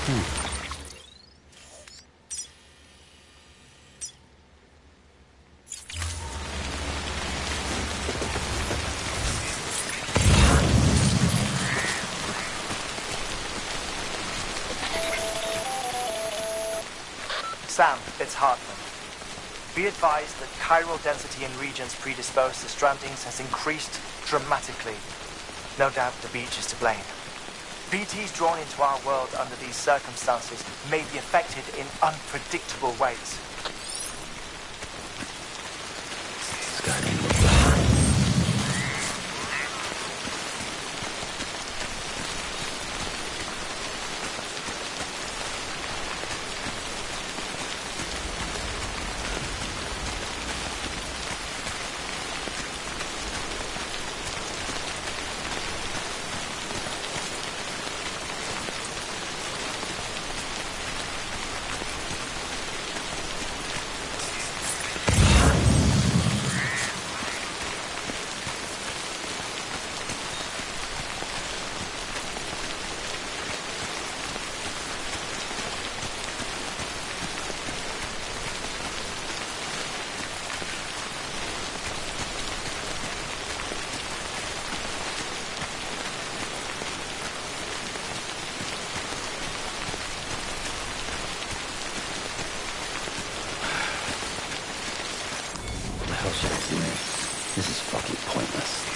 Sam, it's Hartman. Be advised that chiral density in regions predisposed to strandings has increased dramatically. No doubt the beach is to blame. BTs drawn into our world under these circumstances may be affected in unpredictable ways. This is fucking pointless.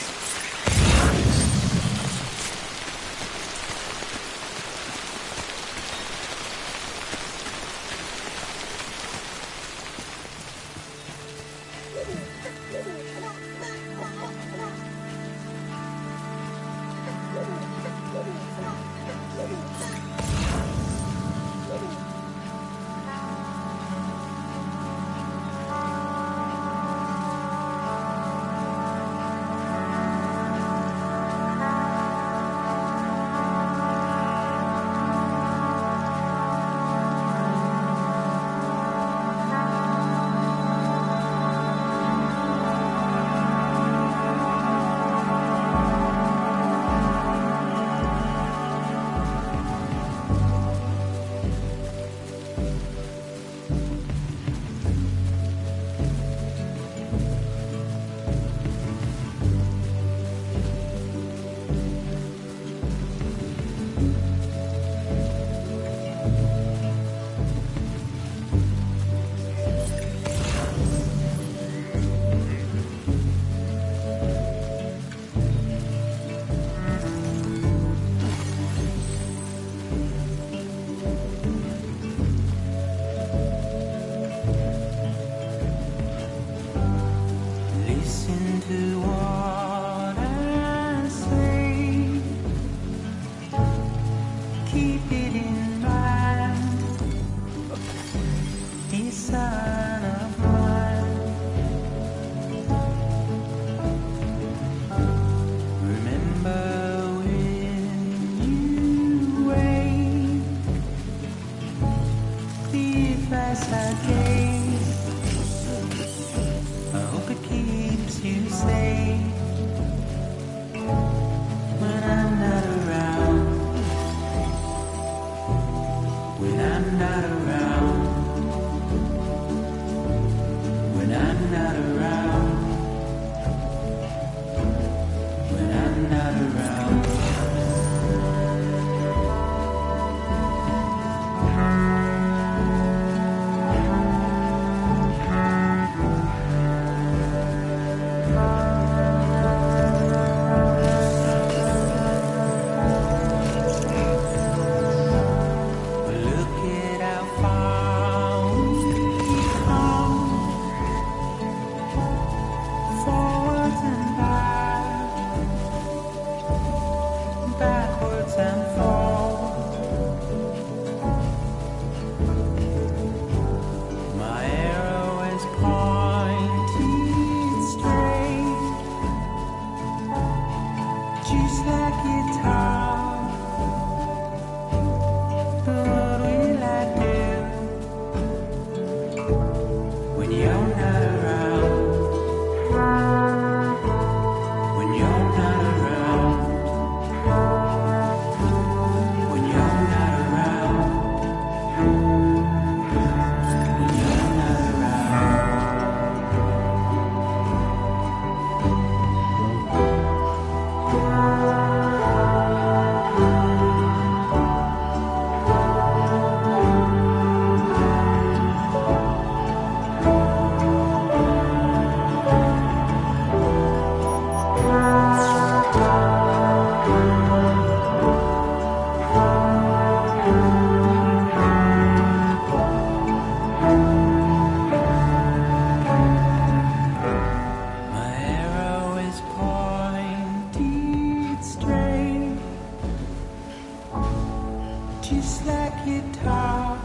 just like guitar.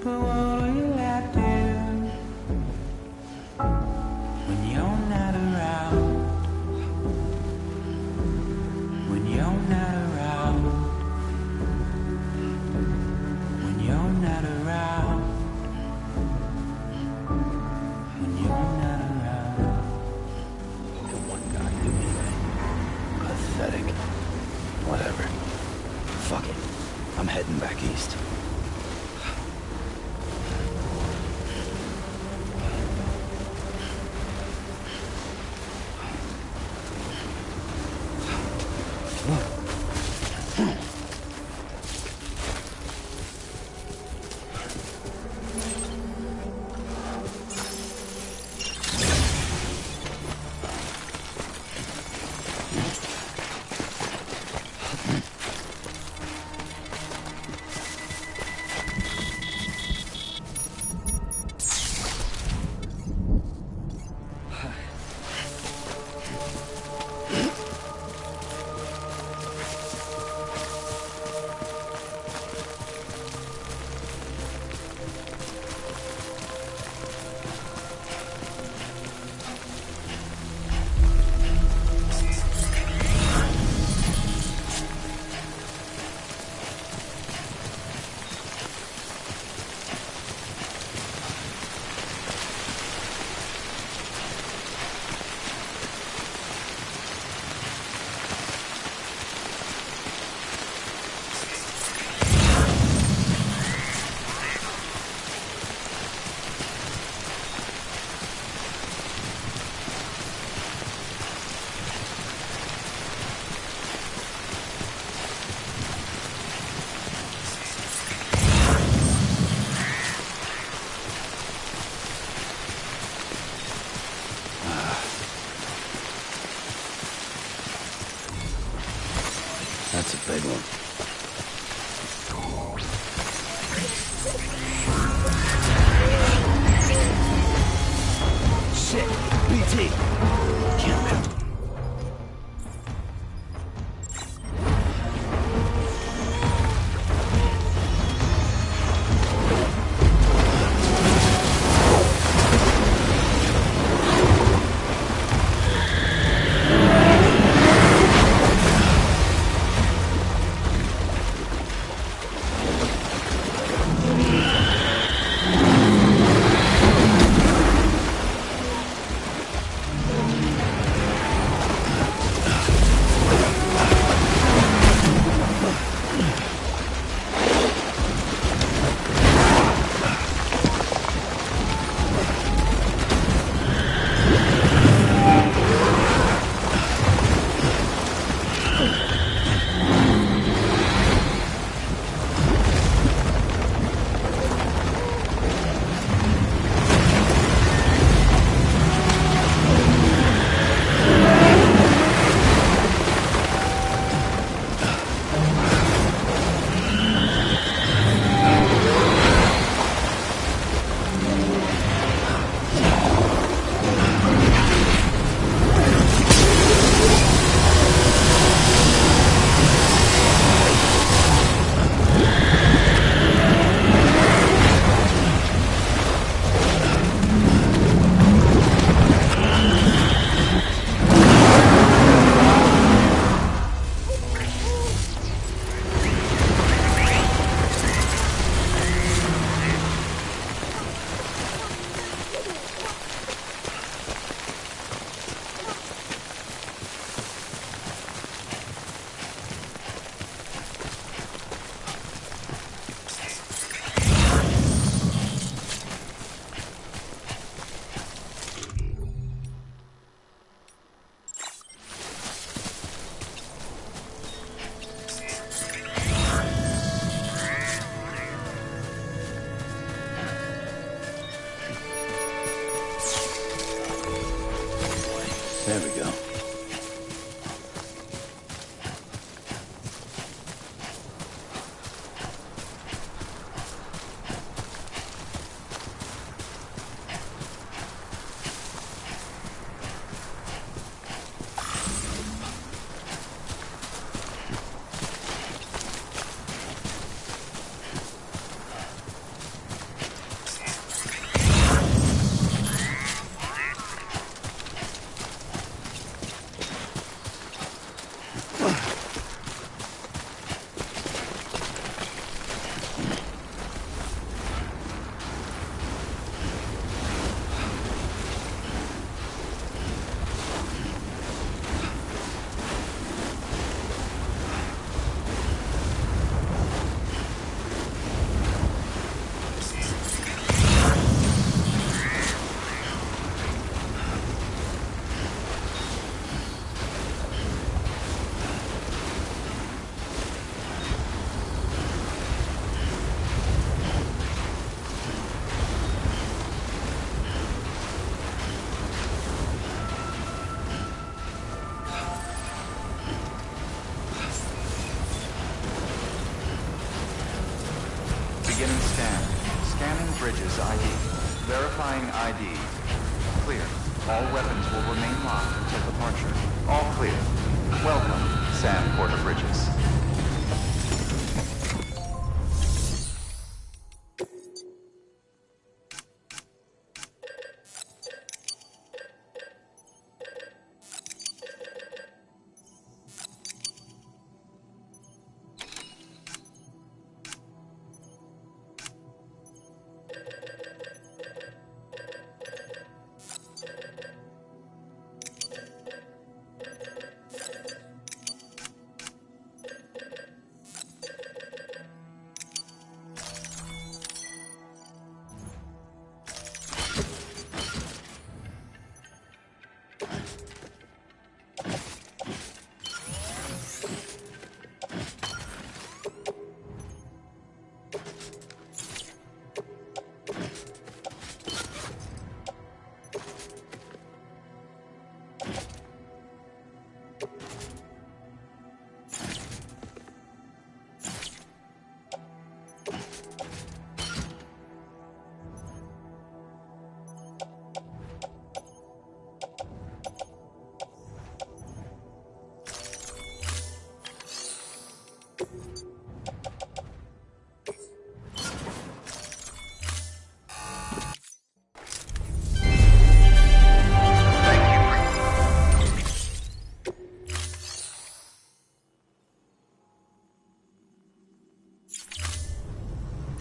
But what will I do when you're not around? When you're not around. When you're not around. When you're not around. The one guy did anything. Pathetic. Whatever. Fuck it. I'm heading back east. That's a big one. Shit! BT! Can't go. Beginning scan. Scanning bridges ID. Verifying ID. Clear. All weapons will remain locked until departure. All clear. Welcome, Sam Porter Bridges.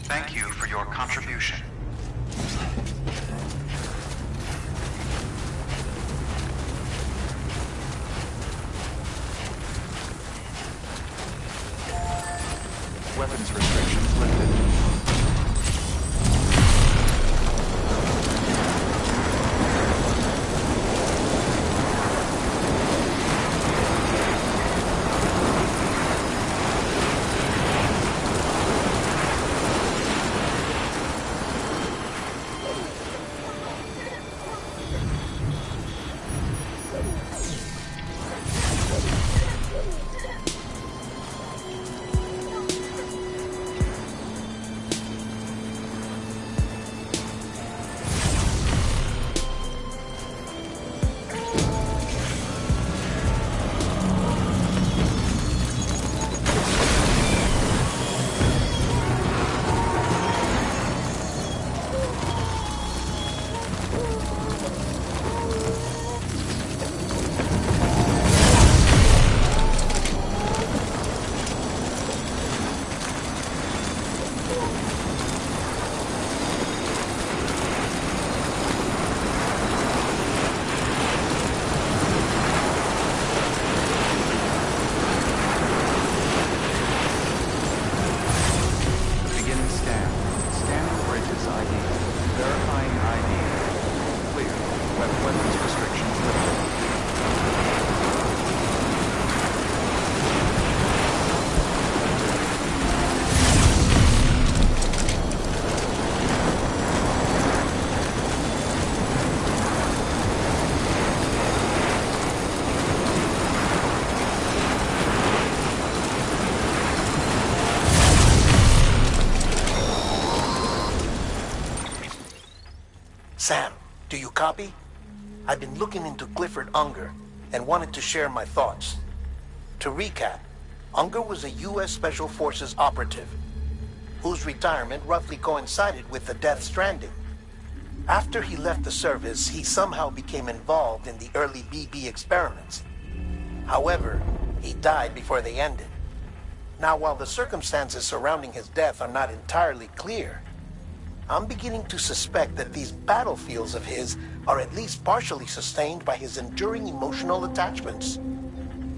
Thank you for your contribution. Weapons restrictions lifted. Sam, do you copy? I've been looking into Clifford Unger and wanted to share my thoughts. To recap, Unger was a U.S. Special Forces operative whose retirement roughly coincided with the deathstranding. After he left the service, he somehow became involved in the early BB experiments. However, he died before they ended. Now, while the circumstances surrounding his death are not entirely clear, I'm beginning to suspect that these battlefields of his are at least partially sustained by his enduring emotional attachments.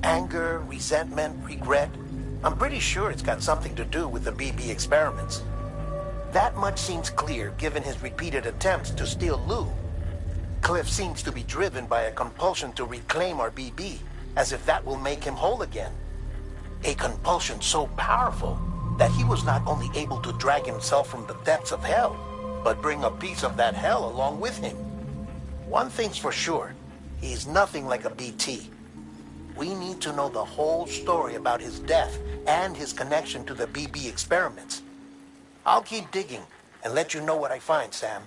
Anger, resentment, regret. I'm pretty sure it's got something to do with the BB experiments. That much seems clear given his repeated attempts to steal Lou. Cliff seems to be driven by a compulsion to reclaim our BB, as if that will make him whole again. A compulsion so powerful that he was not only able to drag himself from the depths of hell, but bring a piece of that hell along with him. One thing's for sure, he's nothing like a BT. We need to know the whole story about his death and his connection to the BB experiments. I'll keep digging and let you know what I find, Sam.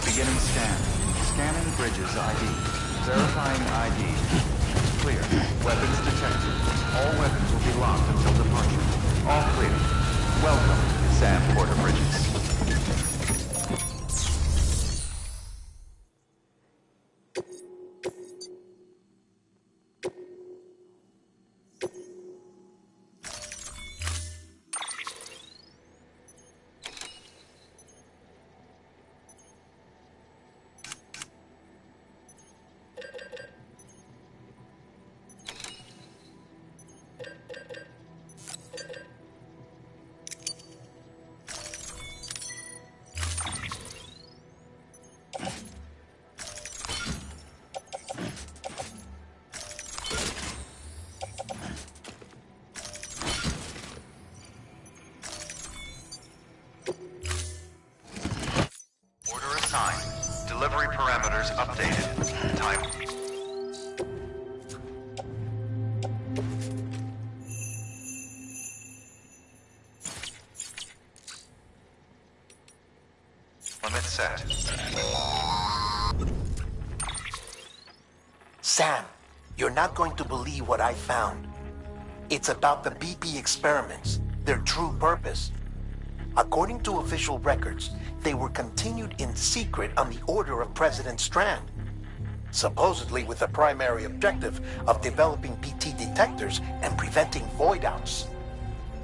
Beginning scan. Scanning bridges ID. Verifying ID. Clear. Weapons detected. All weapons will be locked until departure. All clear. Welcome, Sam Porter Bridges. Delivery parameters updated. Time. Limit set. Sam, you're not going to believe what I found. It's about the BP experiments, their true purpose. According to official records, they were continued in secret on the order of President Strand, supposedly with the primary objective of developing BT detectors and preventing void-outs.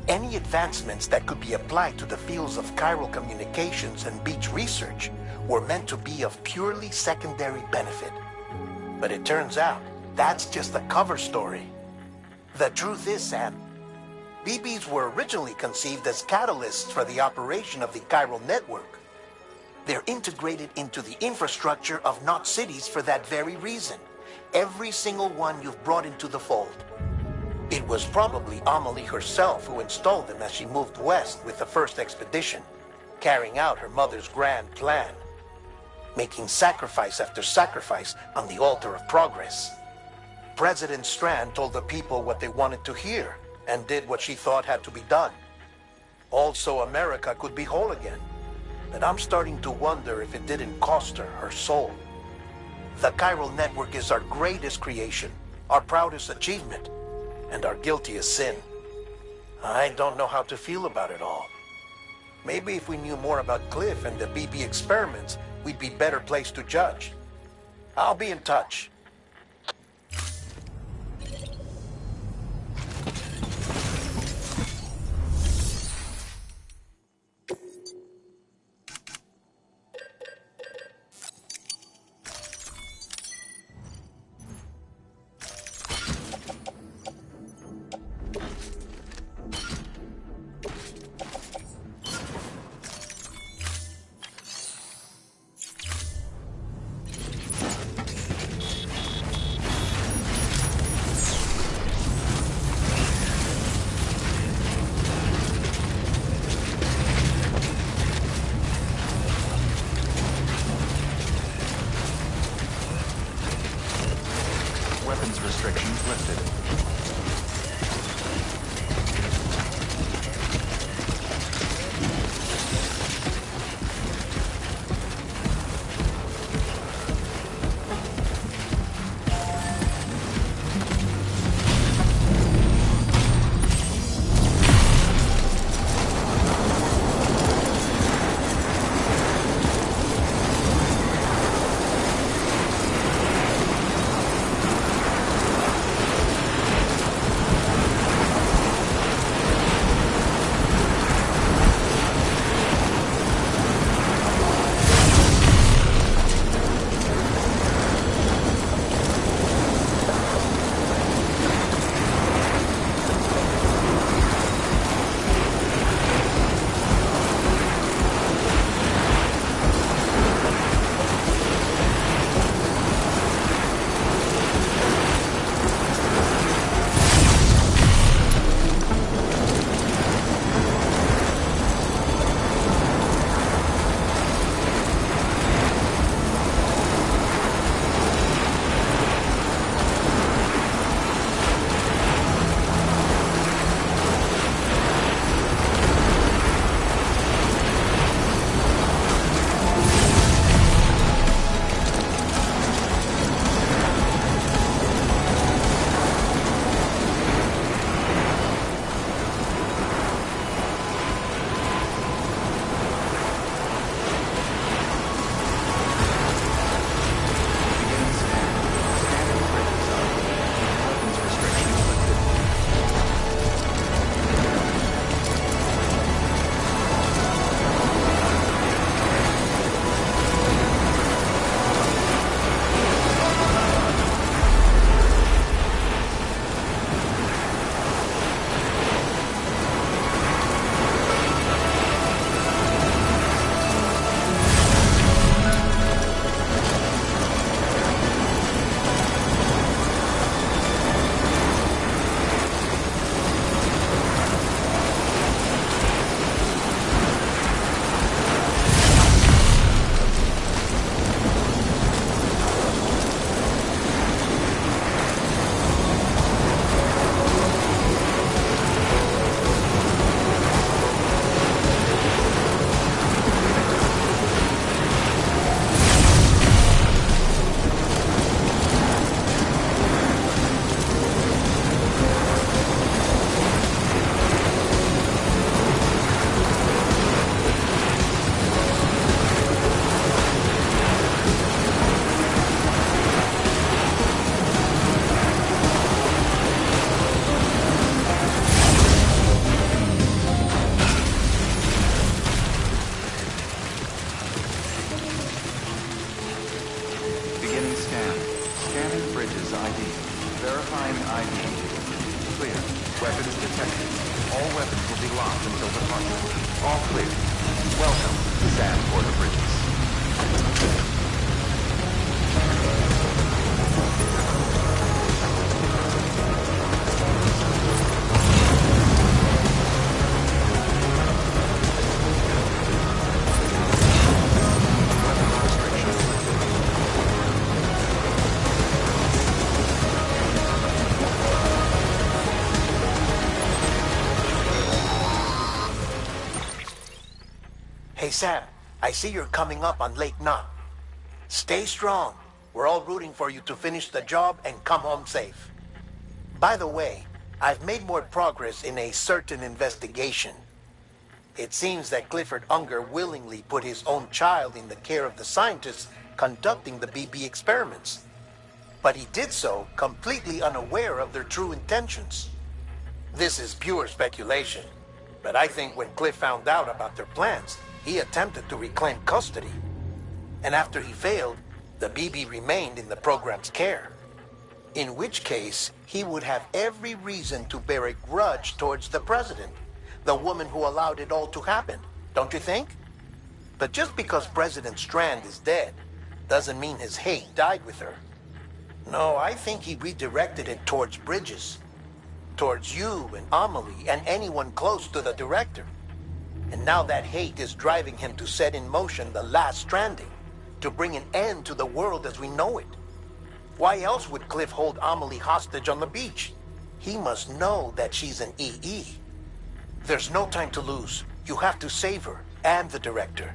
Any advancements that could be applied to the fields of chiral communications and beach research were meant to be of purely secondary benefit. But it turns out, that's just a cover story. The truth is, Sam, BBs were originally conceived as catalysts for the operation of the chiral network. They're integrated into the infrastructure of not cities for that very reason. Every single one you've brought into the fold. It was probably Amelie herself who installed them as she moved west with the first expedition, carrying out her mother's grand plan, making sacrifice after sacrifice on the altar of progress. President Strand told the people what they wanted to hear and did what she thought had to be done. Also, America could be whole again. but I'm starting to wonder if it didn't cost her her soul. The chiral network is our greatest creation, our proudest achievement, and our guiltiest sin. I don't know how to feel about it all. Maybe if we knew more about Cliff and the BB experiments, we'd be better placed to judge. I'll be in touch. Weapons restrictions lifted. Verifying ID. Clear. Weapons detected. All weapons will be locked until departure. All clear. Welcome to San Porter Bridges. Hey, Sam, I see you're coming up on Lake Knot. Stay strong. We're all rooting for you to finish the job and come home safe. By the way, I've made more progress in a certain investigation. It seems that Clifford Unger willingly put his own child in the care of the scientists conducting the BB experiments. But he did so completely unaware of their true intentions. This is pure speculation, but I think when Cliff found out about their plans, he attempted to reclaim custody. And after he failed, the BB remained in the program's care. In which case, he would have every reason to bear a grudge towards the president, the woman who allowed it all to happen, don't you think? But just because President Strand is dead, doesn't mean his hate died with her. No, I think he redirected it towards Bridges. Towards you and Amelie and anyone close to the director. And now that hate is driving him to set in motion the last stranding, to bring an end to the world as we know it. Why else would Cliff hold Amelie hostage on the beach? He must know that she's an EE. There's no time to lose. You have to save her and the director.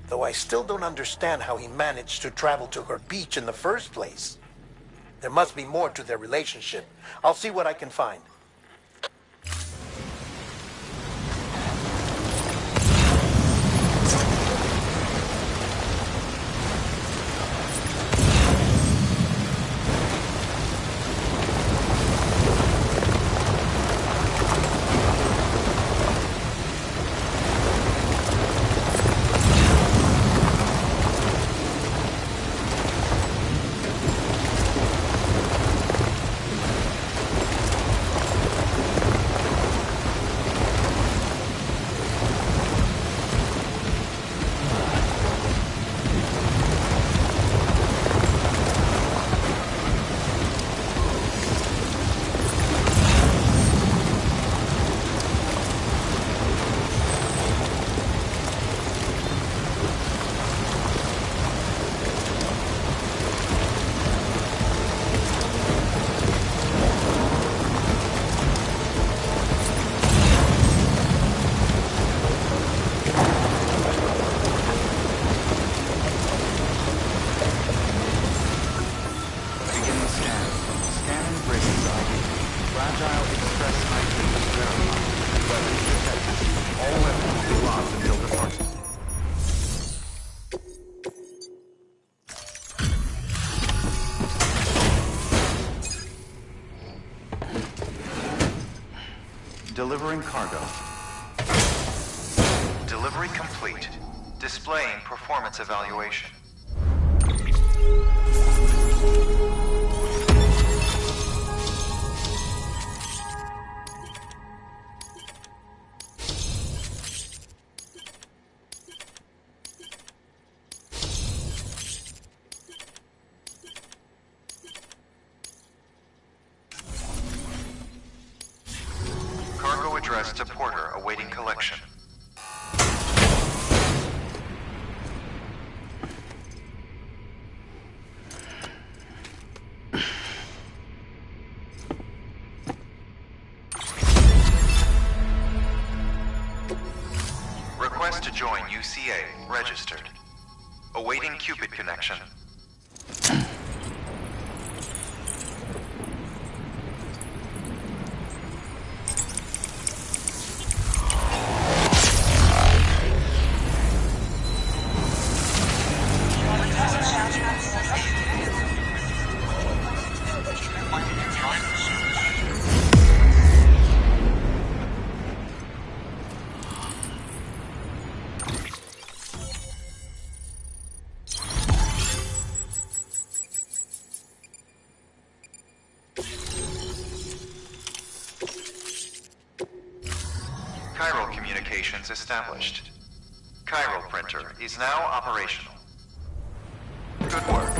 Though I still don't understand how he managed to travel to her beach in the first place. There must be more to their relationship. I'll see what I can find. Delivering cargo. Delivery complete. Displaying performance evaluation. Cargo addressed to Porter awaiting collection. Request to join UCA registered. Awaiting Cupid connection. Chiral communications established. Chiral printer is now operational. Good work.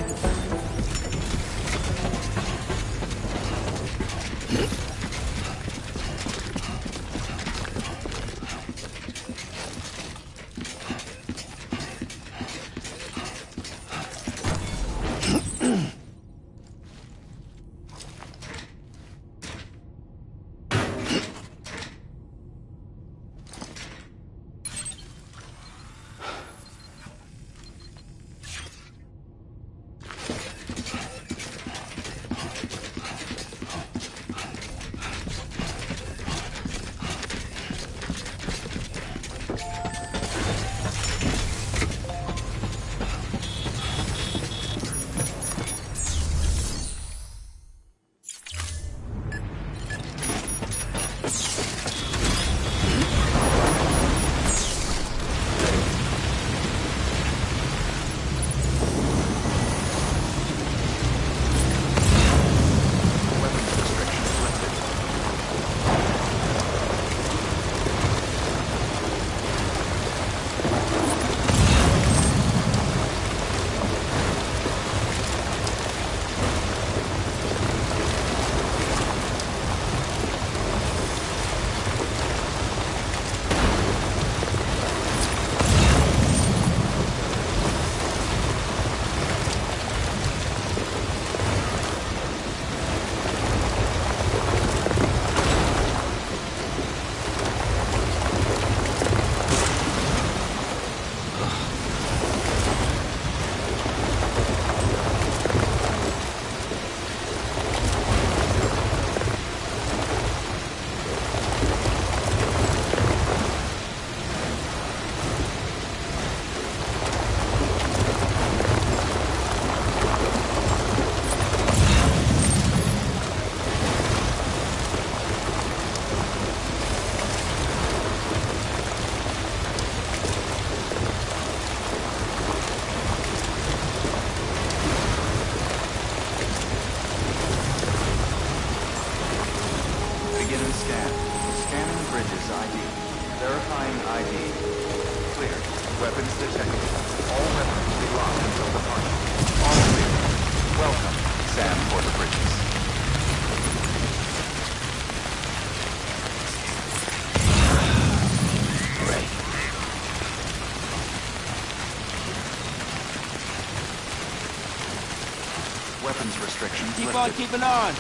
ID. Clear. Weapons detected. All weapons will be locked until departure. All clear. Welcome, Sam Porter Bridges. Great. Weapons restrictions Keep lifted. on keeping on.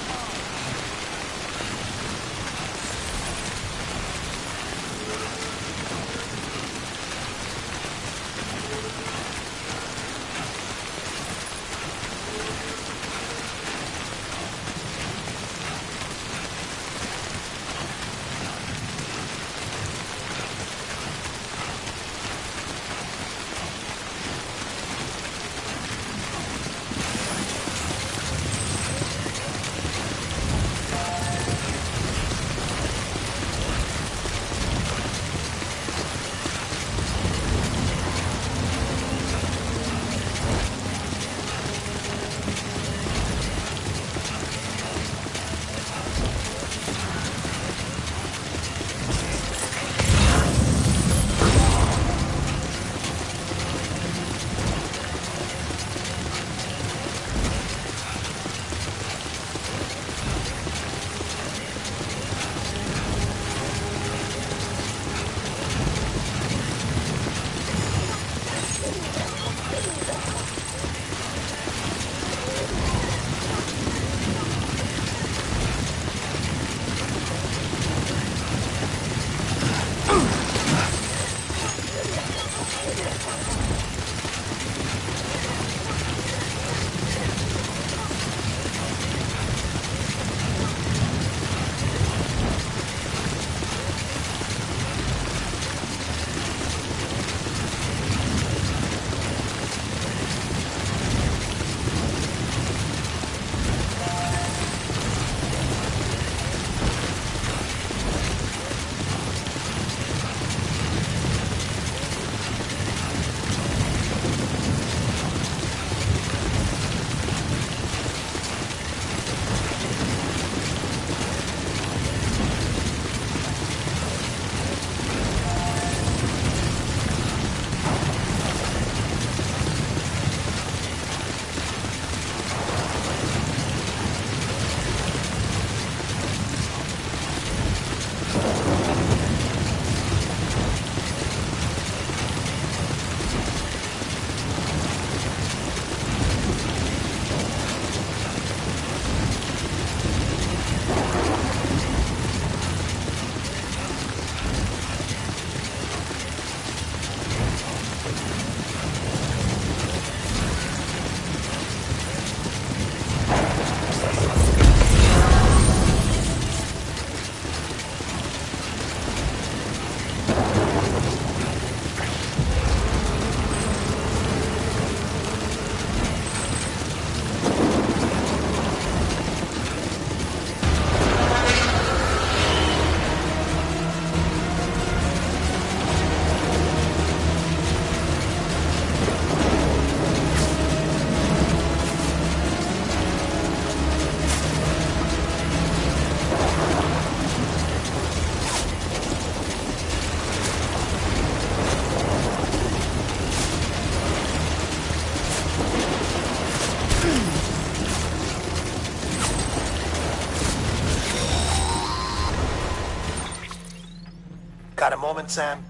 Got a moment, Sam?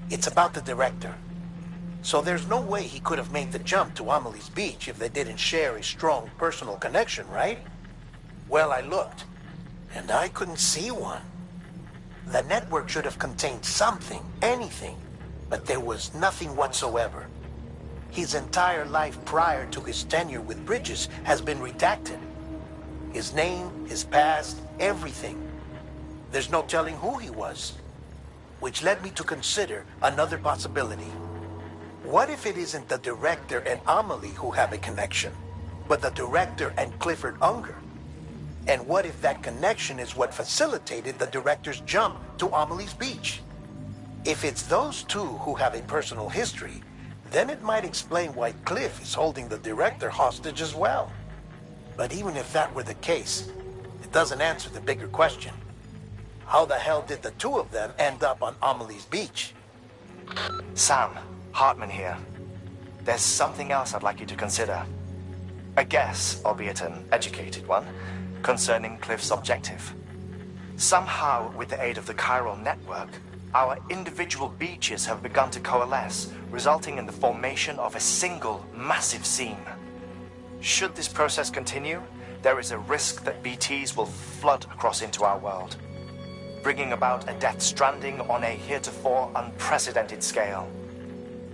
It's about the director. So there's no way he could have made the jump to Amelie's Beach if they didn't share a strong personal connection, right? Well, I looked, and I couldn't see one. The network should have contained something, anything, but there was nothing whatsoever. His entire life prior to his tenure with Bridges has been redacted. His name, his past, everything. There's no telling who he was. Which led me to consider another possibility. What if it isn't the director and Amelie who have a connection, but the director and Clifford Unger? And what if that connection is what facilitated the director's jump to Amelie's Beach? If it's those two who have a personal history, then it might explain why Cliff is holding the director hostage as well. But even if that were the case, it doesn't answer the bigger question. How the hell did the two of them end up on Amelie's Beach? Sam, Hartman here. There's something else I'd like you to consider. A guess, albeit an educated one, concerning Cliff's objective. Somehow, with the aid of the chiral network, our individual beaches have begun to coalesce, resulting in the formation of a single massive seam. Should this process continue, there is a risk that BTs will flood across into our world, bringing about a death stranding on a heretofore unprecedented scale.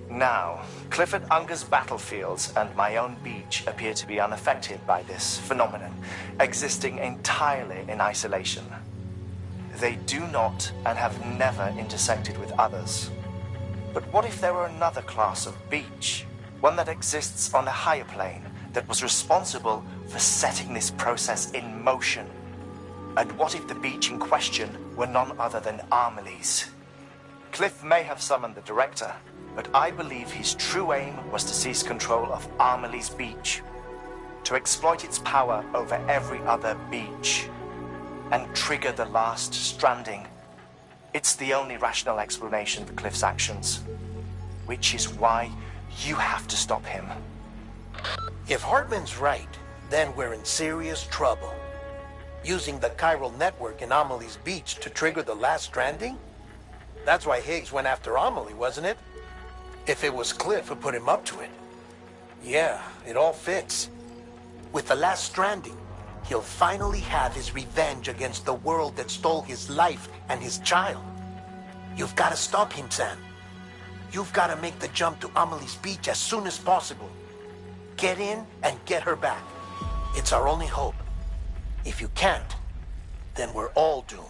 Now, Clifford Unger's battlefields and my own beach appear to be unaffected by this phenomenon, existing entirely in isolation. They do not and have never intersected with others. But what if there were another class of beach, one that exists on a higher plane, that was responsible for setting this process in motion? And what if the beach in question were none other than Amelie's? Cliff may have summoned the director, but I believe his true aim was to seize control of Amelie's beach, to exploit its power over every other beach, and trigger the last stranding. It's the only rational explanation for Cliff's actions, which is why you have to stop him. If Hartman's right, then we're in serious trouble. Using the chiral network in Amelie's beach to trigger the last stranding? That's why Higgs went after Amelie, wasn't it? If it was Cliff who put him up to it. Yeah, it all fits. With the last stranding, he'll finally have his revenge against the world that stole his life and his child. You've got to stop him, Sam. You've got to make the jump to Amelie's beach as soon as possible. Get in and get her back. It's our only hope. If you can't, then we're all doomed.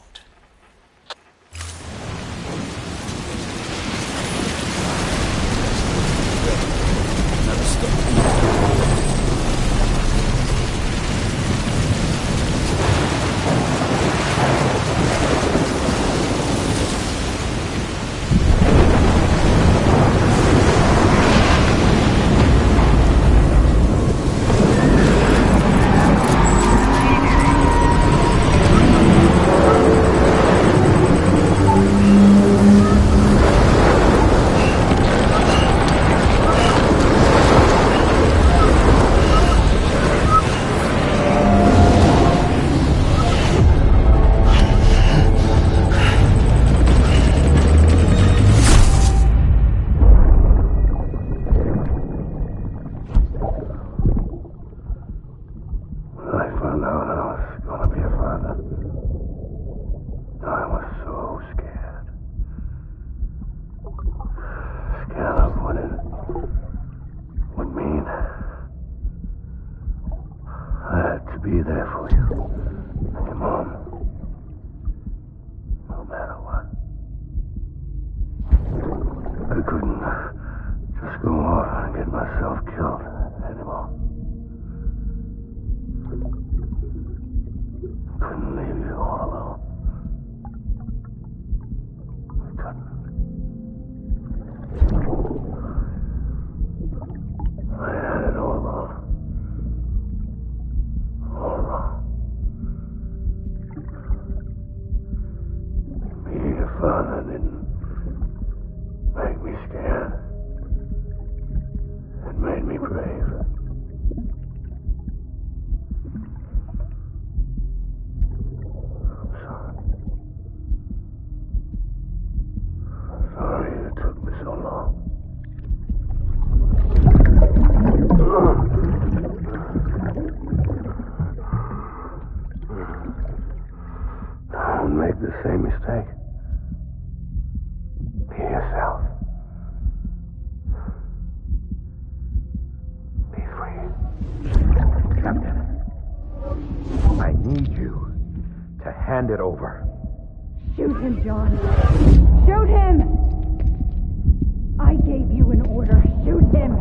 Be there for you and your mom, no matter what. I couldn't just go off and get myself killed anymore. Couldn't leave you all alone. I couldn't. I had it all wrong. All wrong. Being a father didn't make me scared. It made me brave. I'm sorry. I'm sorry it took me so long. Don't make the same mistake. Be yourself. Be free. Captain, I need you to hand it over. Shoot him, John. Shoot him! I gave you an order. Shoot him!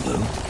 clue?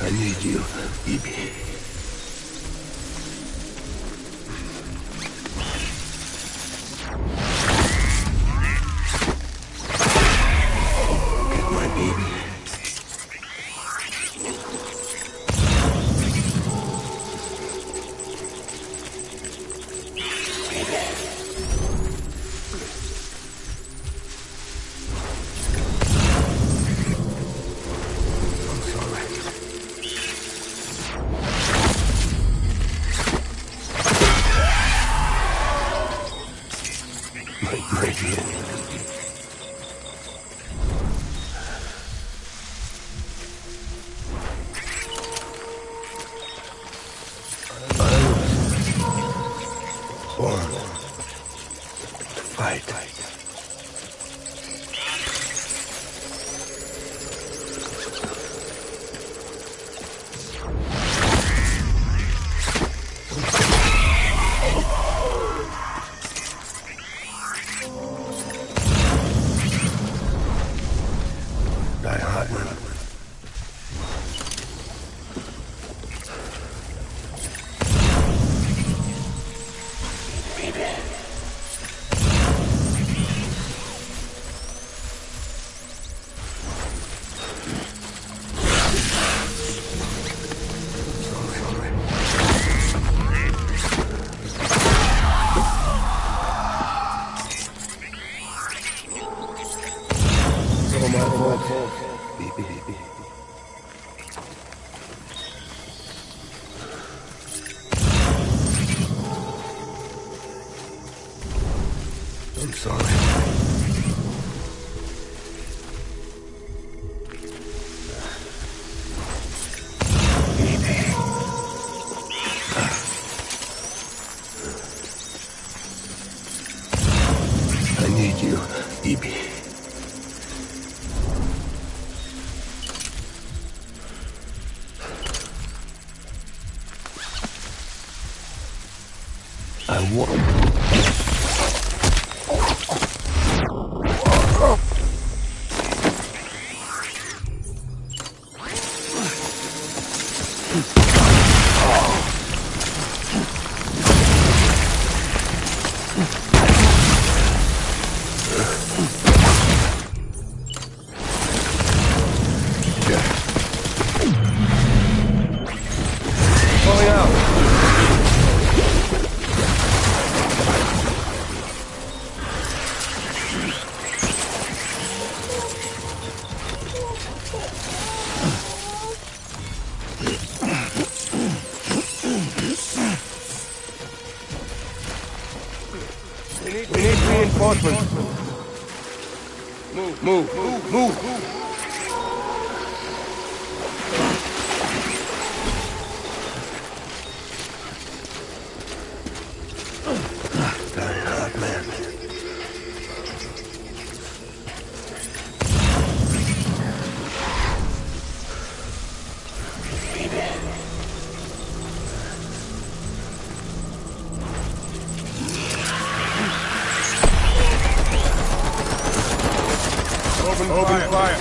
I need you, Evie. Get my baby. I'm sorry. I need you, Evie. I want... We need reinforcements. Move. Very hard, man. Open fire.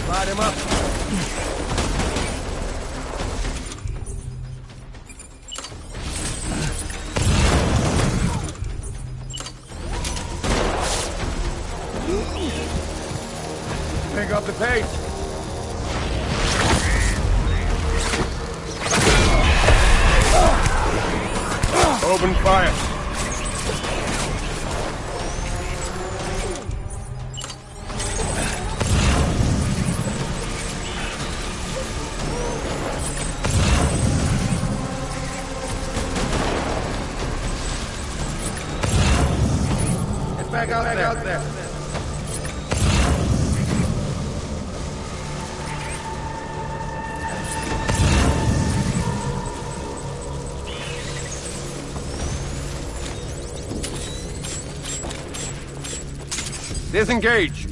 Light him up. Pick up the pace. Open fire. Get back out there. Disengage!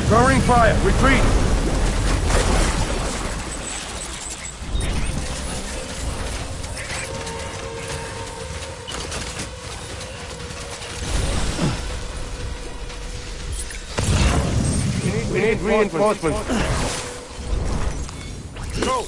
Throwing fire! Retreat! We need reinforcements. Go!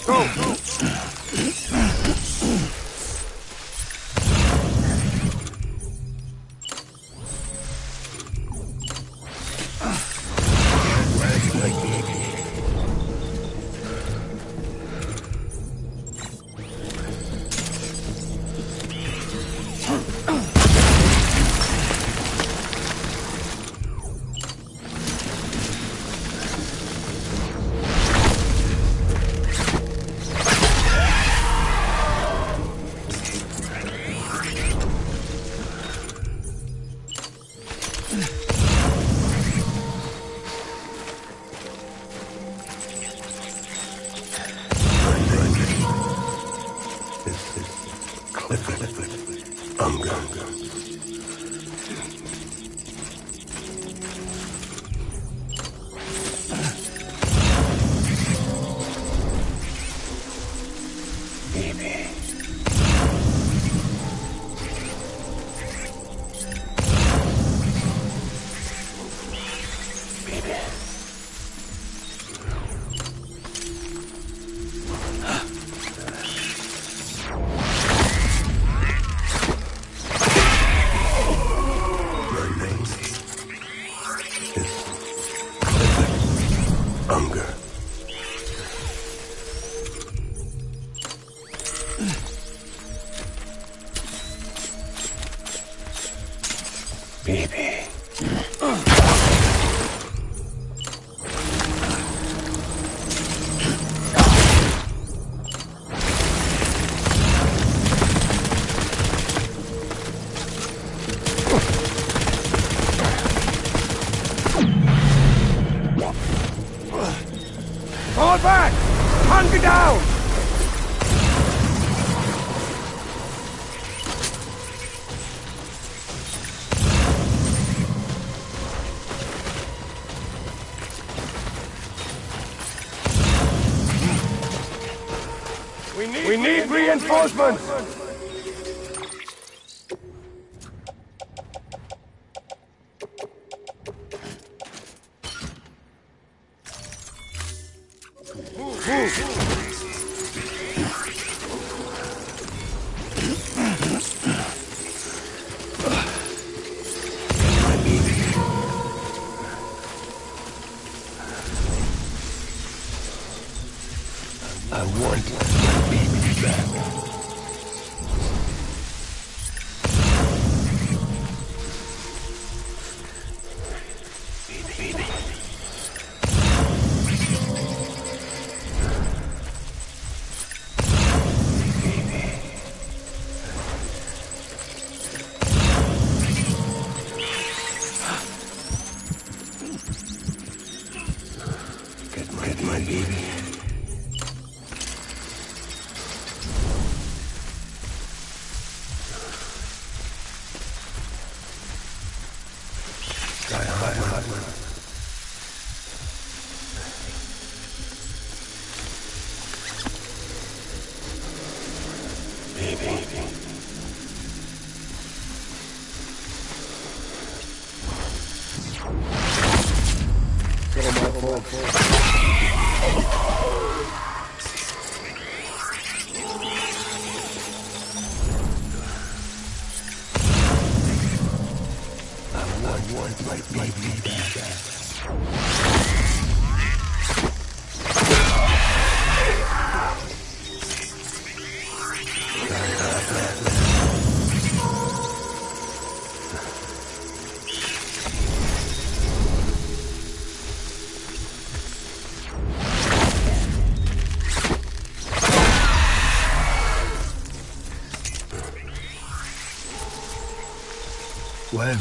Unger. Baby. Fall back! Hunker down! We need reinforcements! I want my baby back. Baby. Get my baby. I want my baby back. When?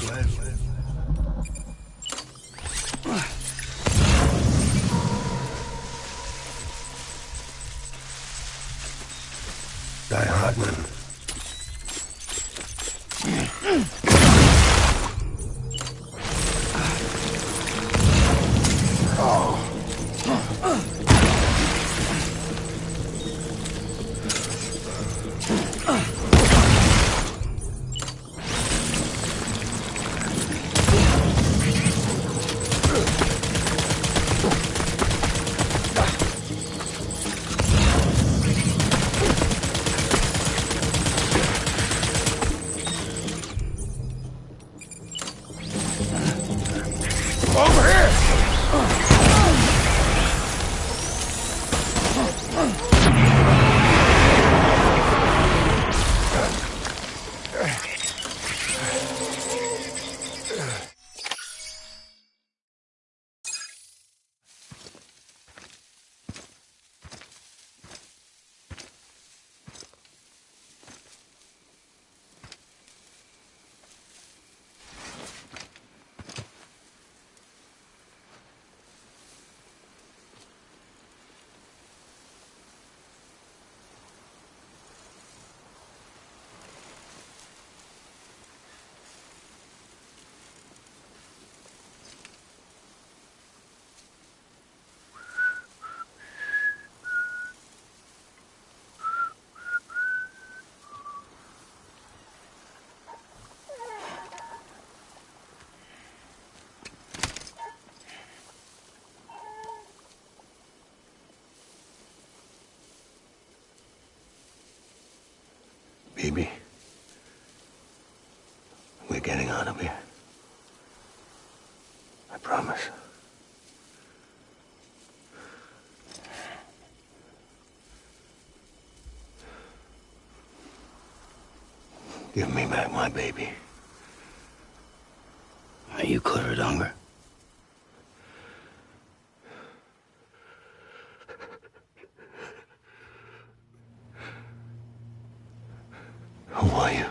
Die Hardman. Over here! Baby, we're getting out of here. I promise. Give me back my baby. Are you Clifford Unger? Who are you?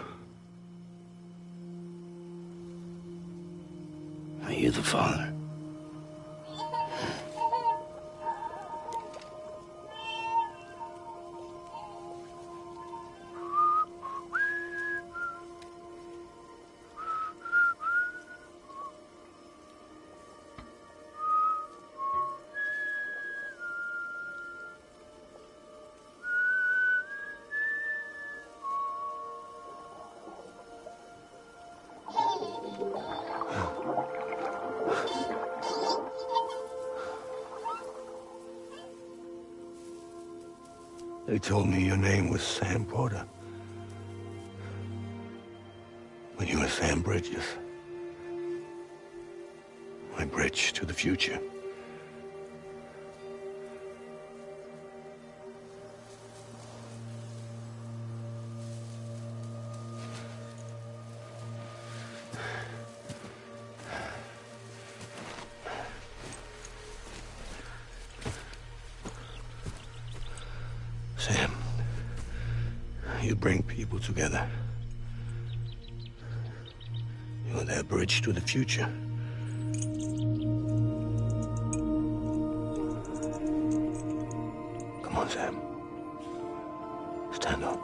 Are you the father? They told me your name was Sam Porter. But you were Sam Bridges. My bridge to the future. Sam, you bring people together. You're their bridge to the future. Come on, Sam. Stand up.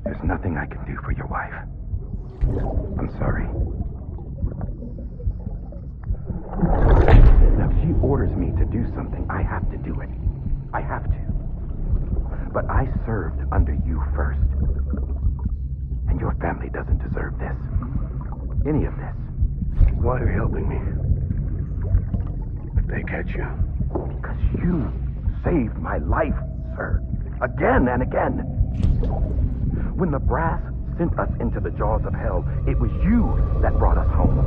There's nothing I can do for your wife. I'm sorry. Now, if she orders me to do something, I have to do it. I have to. But I served under you first. And your family doesn't deserve this. Any of this. Why are you helping me? If they catch you. Because you saved my life, sir. Again and again. When the brass sent us into the jaws of hell, it was you that brought us home.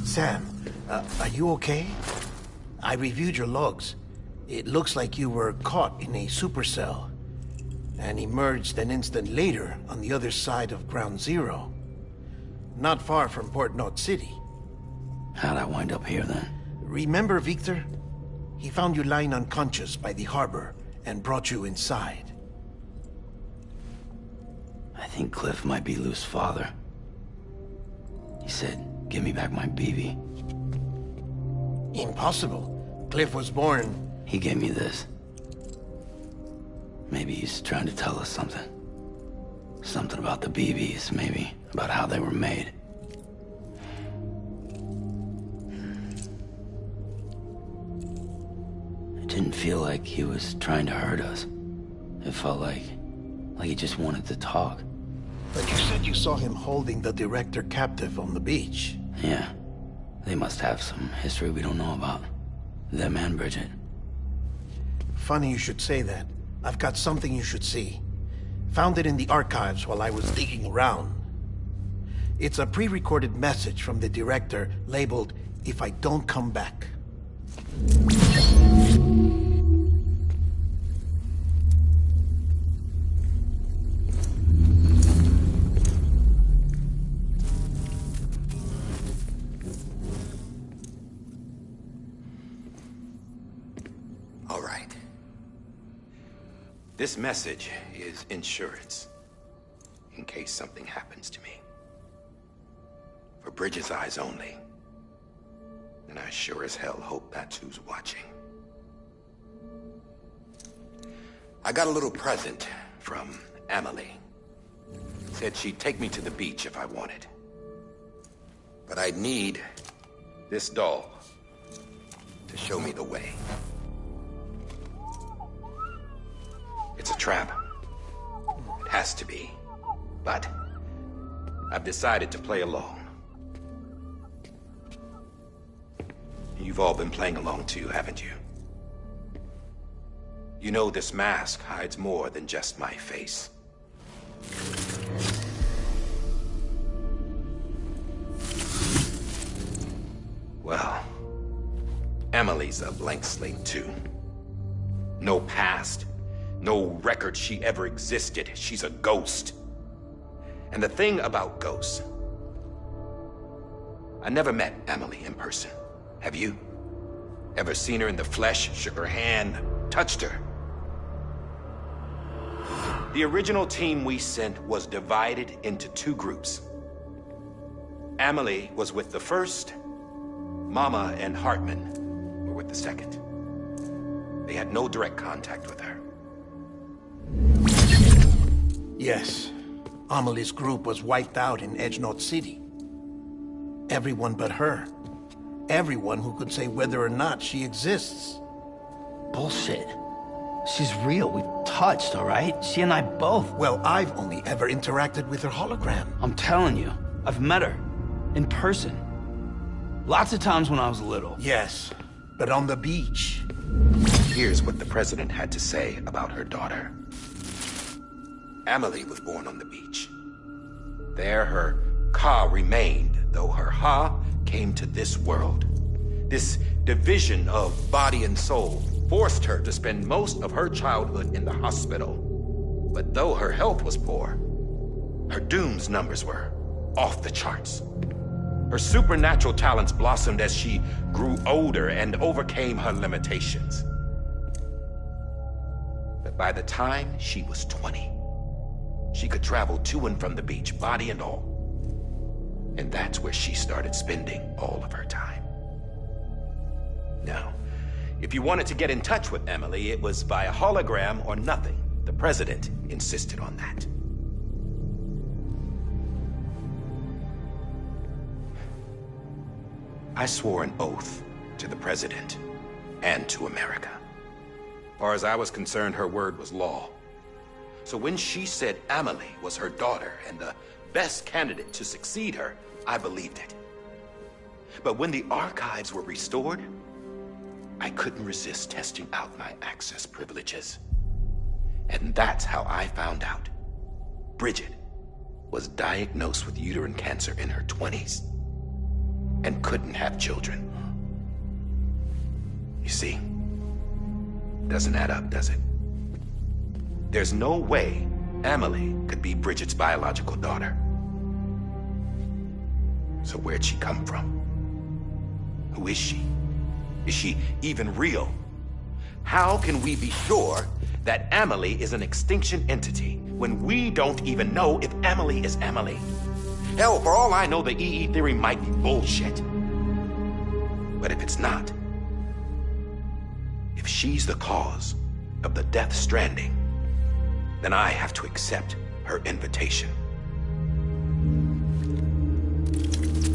Sam, are you okay? I reviewed your logs. It looks like you were caught in a supercell and emerged an instant later on the other side of Ground Zero. Not far from Port Knot City. How'd I wind up here then? Remember Victor? He found you lying unconscious by the harbor and brought you inside. I think Cliff might be Lou's father. He said, "Give me back my BB." Impossible. Cliff was born... He gave me this. Maybe he's trying to tell us something. Something about the BBs, maybe. About how they were made. It didn't feel like he was trying to hurt us. It felt like he just wanted to talk. But you said you saw him holding the director captive on the beach. Yeah. They must have some history we don't know about. Them and Bridget. Funny you should say that. I've got something you should see. Found it in the archives while I was digging around. It's a pre-recorded message from the director labeled, "If I don't come back." All right. This message is insurance, in case something happens to me. For Bridget's eyes only. And I sure as hell hope that's who's watching. I got a little present from Emily. Said she'd take me to the beach if I wanted. But I'd need this doll to show me the way. It's a trap. It has to be. But I've decided to play along. You've all been playing along too, haven't you? You know this mask hides more than just my face. Well, Emily's a blank slate too. No past. No record she ever existed. She's a ghost. And the thing about ghosts, I never met Emily in person. Have you? Ever seen her in the flesh, shook her hand, touched her? The original team we sent was divided into two groups. Emily was with the first. Mama and Hartman were with the second. They had no direct contact with her. Yes. Amelie's group was wiped out in Edgenorth City. Everyone but her. Everyone who could say whether or not she exists. Bullshit. She's real. We've touched, all right? She and I both. Well, I've only ever interacted with her hologram. I'm telling you, I've met her. In person. Lots of times when I was little. Yes, but on the beach. Here's what the president had to say about her daughter. Emily was born on the beach. There her Ka remained, though her Ha came to this world. This division of body and soul forced her to spend most of her childhood in the hospital. But though her health was poor, her Doom's numbers were off the charts. Her supernatural talents blossomed as she grew older and overcame her limitations. But by the time she was 20, she could travel to and from the beach, body and all. And that's where she started spending all of her time. Now, if you wanted to get in touch with Emily, it was via hologram or nothing. The president insisted on that. I swore an oath to the president and to America. As far as I was concerned, her word was law. So when she said Emily was her daughter and the best candidate to succeed her, I believed it. But when the archives were restored, I couldn't resist testing out my access privileges. And that's how I found out. Bridget was diagnosed with uterine cancer in her 20s and couldn't have children. You see, doesn't add up, does it? There's no way Emily could be Bridget's biological daughter. So where'd she come from? Who is she? Is she even real? How can we be sure that Emily is an extinction entity when we don't even know if Emily is Emily? Hell, for all I know, the EE theory might be bullshit. But if it's not, if she's the cause of the death stranding, then I have to accept her invitation.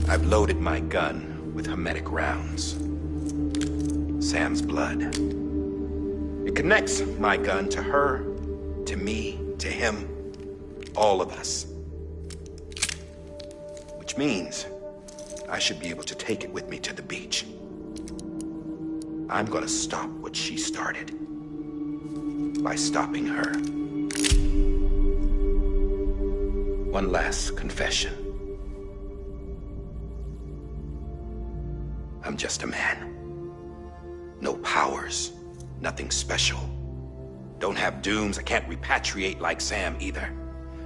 I've loaded my gun with hermetic rounds. Sam's blood. It connects my gun to her, to me, to him, all of us. Which means I should be able to take it with me to the beach. I'm gonna stop what she started by stopping her. One last confession. I'm just a man. No powers, nothing special. Don't have dooms, I can't repatriate like Sam either.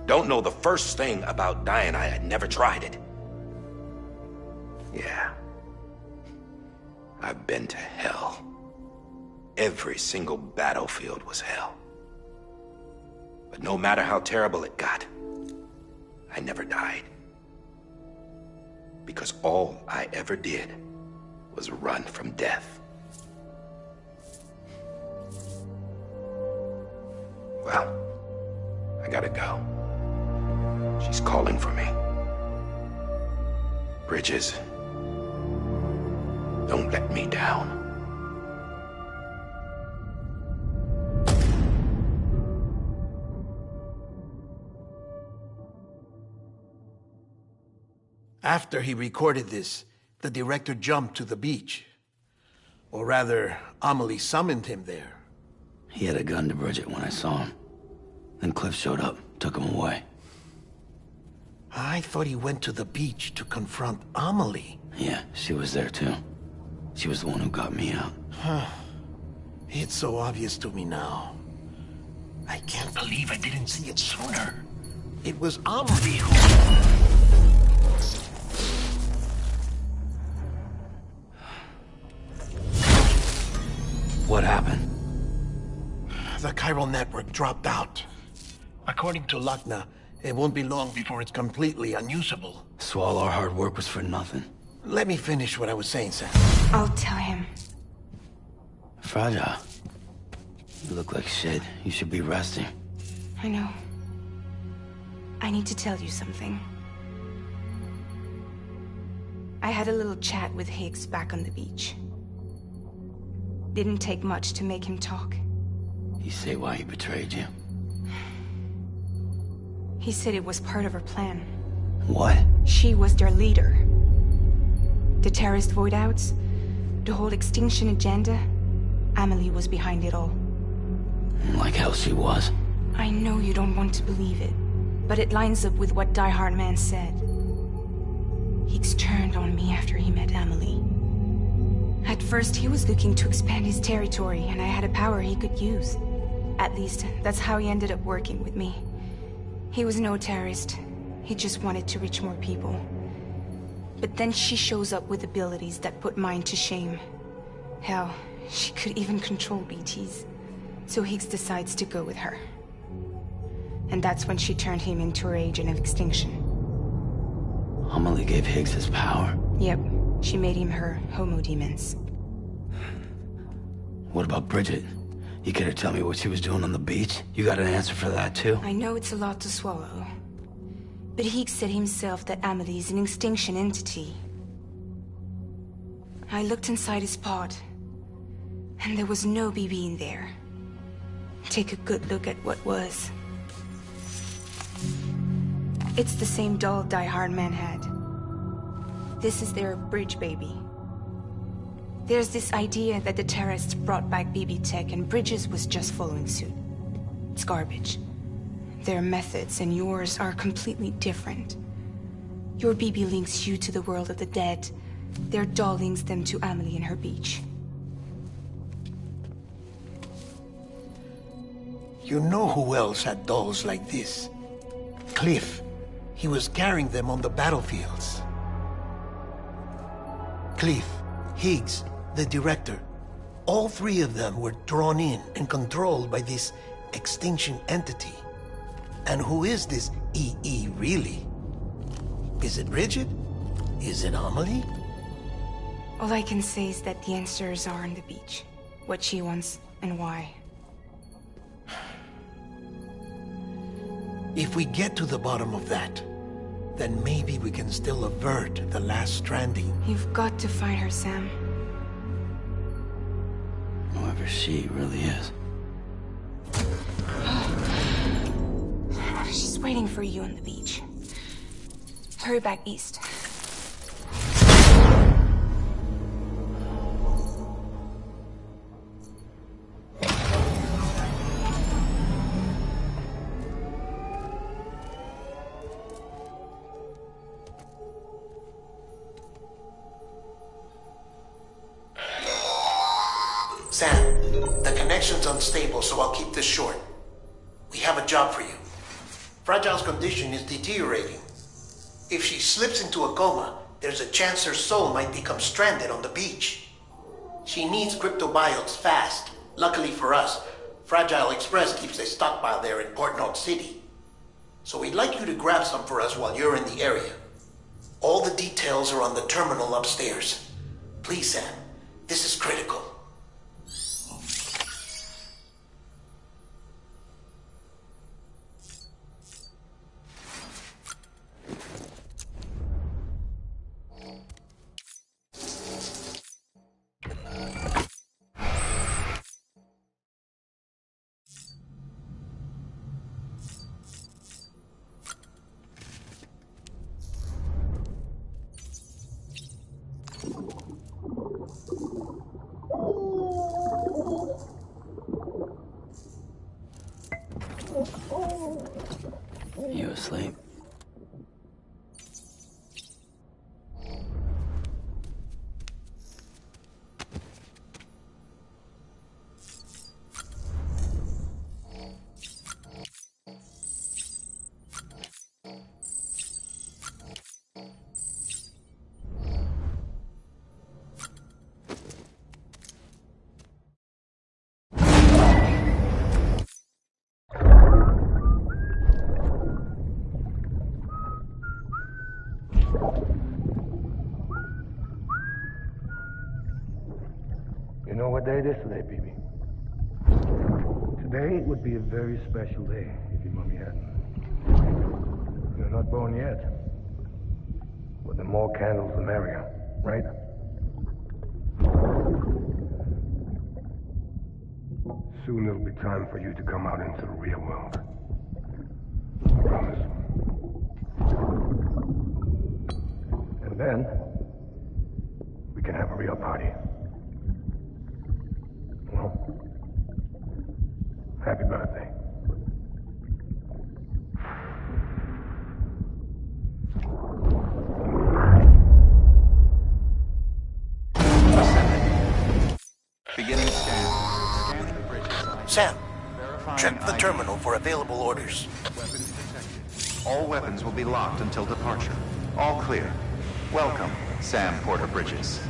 Don't know the first thing about dying, I had never tried it. Yeah. I've been to hell. Every single battlefield was hell. But no matter how terrible it got, I never died. Because all I ever did was run from death. Well, I gotta go. She's calling for me. Bridges, don't let me down. After he recorded this, the director jumped to the beach. Or rather, Amelie summoned him there. He had a gun to Bridget when I saw him. Then Cliff showed up, took him away. I thought he went to the beach to confront Amelie. Yeah, she was there too. She was the one who got me out. It's so obvious to me now. I can't believe I didn't see it sooner. It was Amelie who... What happened? The chiral network dropped out. According to Lakhna, it won't be long before it's completely unusable. So all our hard work was for nothing. Let me finish what I was saying, Sam. I'll tell him. Fragile. You look like shit. You should be resting. I know. I need to tell you something. I had a little chat with Higgs back on the beach. Didn't take much to make him talk. You say why he betrayed you? He said it was part of her plan. What? She was their leader. The terrorist void-outs, the whole extinction agenda, Amelie was behind it all. Like hell she was. I know you don't want to believe it, but it lines up with what Die Hard Man said. Higgs turned on me after he met Amelie. At first, he was looking to expand his territory, and I had a power he could use. At least, that's how he ended up working with me. He was no terrorist. He just wanted to reach more people. But then she shows up with abilities that put mine to shame. Hell, she could even control BTs. So Higgs decides to go with her. And that's when she turned him into her agent of extinction. Amelie gave Higgs his power? Yep. She made him her homo demons. What about Bridget? You care to tell me what she was doing on the beach? You got an answer for that too? I know it's a lot to swallow. But Higgs said himself that Amelie is an extinction entity. I looked inside his pod, and there was no BB in there. Take a good look at what was. It's the same doll Die Hard Man had. This is their bridge baby. There's this idea that the terrorists brought back BB tech and Bridges was just following suit. It's garbage. Their methods and yours are completely different. Your BB links you to the world of the dead. Their doll links them to Amelie and her beach. You know who else had dolls like this? Cliff. He was carrying them on the battlefields. Cliff, Higgs, the director, all three of them were drawn in and controlled by this extinction entity. And who is this EE really? Is it Bridget? Is it Amelie? All I can say is that the answers are on the beach. What she wants and why. If we get to the bottom of that, then maybe we can still avert the last stranding. You've got to find her, Sam. Whoever she really is. She's waiting for you on the beach. Hurry back east. Sam, the connection's unstable, so I'll keep this short. We have a job for you. Fragile's condition is deteriorating. If she slips into a coma, there's a chance her soul might become stranded on the beach. She needs cryptobiotes fast. Luckily for us, Fragile Express keeps a stockpile there in Port North City. So we'd like you to grab some for us while you're in the area. All the details are on the terminal upstairs. Please, Sam, this is critical. You asleep? You know what day it is today, BB? Today would be a very special day if your mommy hadn't. You're not born yet. But the more candles, the merrier, right? Soon it'll be time for you to come out into the real world. I promise. And then, we can have a real party. Well, happy birthday. Beginning scan. Scan the bridges. Sam, Verifying check the ID. terminal for available orders. Weapons detected. All weapons will be locked until departure. All clear. Welcome, Sam Porter Bridges.